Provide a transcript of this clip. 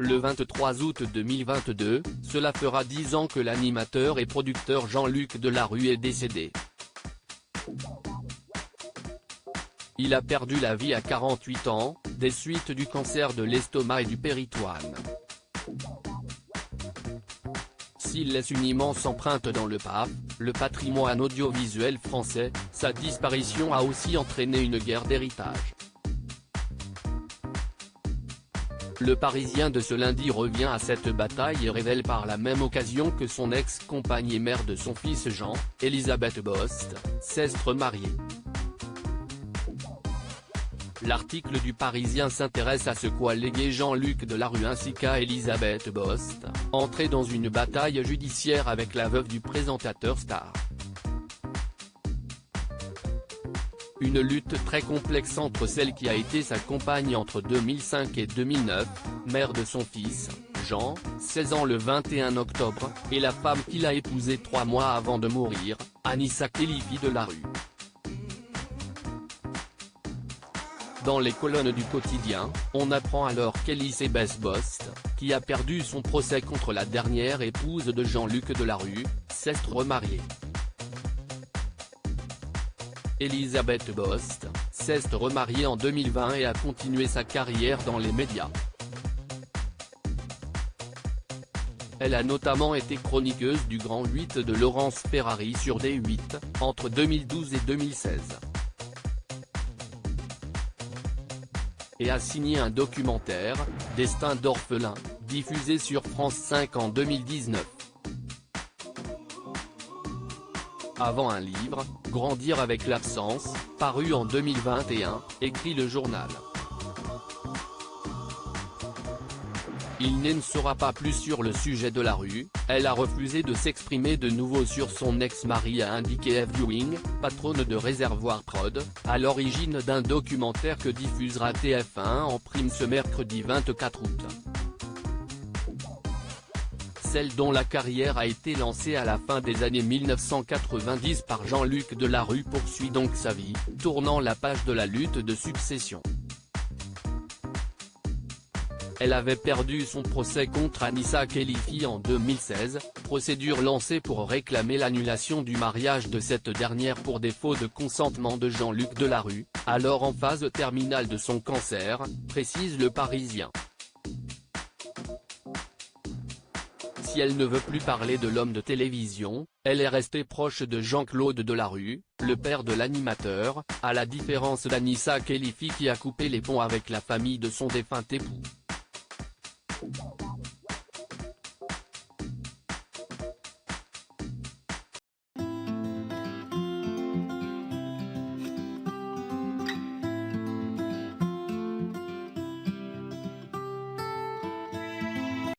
Le 23 août 2022, cela fera 10 ans que l'animateur et producteur Jean-Luc Delarue est décédé. Il a perdu la vie à 48 ans, des suites du cancer de l'estomac et du péritoine. S'il laisse une immense empreinte dans le patrimoine audiovisuel français, sa disparition a aussi entraîné une guerre d'héritage. Le Parisien de ce lundi revient à cette bataille et révèle par la même occasion que son ex-compagne et mère de son fils Jean, Elisabeth Bost, s'est remariée. L'article du Parisien s'intéresse à ce qu'a légué Jean-Luc Delarue ainsi qu'à Elisabeth Bost, entrée dans une bataille judiciaire avec la veuve du présentateur star. Une lutte très complexe entre celle qui a été sa compagne entre 2005 et 2009, mère de son fils, Jean, 16 ans le 21 octobre, et la femme qu'il a épousée 3 mois avant de mourir, Anissa Khelifi Delarue. Dans les colonnes du quotidien, on apprend alors qu'Elisabeth Bost, qui a perdu son procès contre la dernière épouse de Jean-Luc Delarue, s'est remariée. Elisabeth Bost, s'est remariée en 2020 et a continué sa carrière dans les médias. Elle a notamment été chroniqueuse du Grand 8 de Laurence Ferrari sur D8, entre 2012 et 2016. Et a signé un documentaire, Destin d'orphelin, diffusé sur France 5 en 2019. Avant un livre, Grandir avec l'absence, paru en 2021, écrit le journal. Il ne sera pas plus sur le sujet de Delarue, elle a refusé de s'exprimer de nouveau sur son ex-mari a indiqué Eve Ewing, patronne de Réservoir Prod, à l'origine d'un documentaire que diffusera TF1 en prime ce mercredi 24 août. Celle dont la carrière a été lancée à la fin des années 1990 par Jean-Luc Delarue poursuit donc sa vie, tournant la page de la lutte de succession. Elle avait perdu son procès contre Anissa Khelifi en 2016, procédure lancée pour réclamer l'annulation du mariage de cette dernière pour défaut de consentement de Jean-Luc Delarue, alors en phase terminale de son cancer, précise le Parisien. Si elle ne veut plus parler de l'homme de télévision, elle est restée proche de Jean-Claude Delarue, le père de l'animateur, à la différence d'Anissa Khelifi qui a coupé les ponts avec la famille de son défunt époux.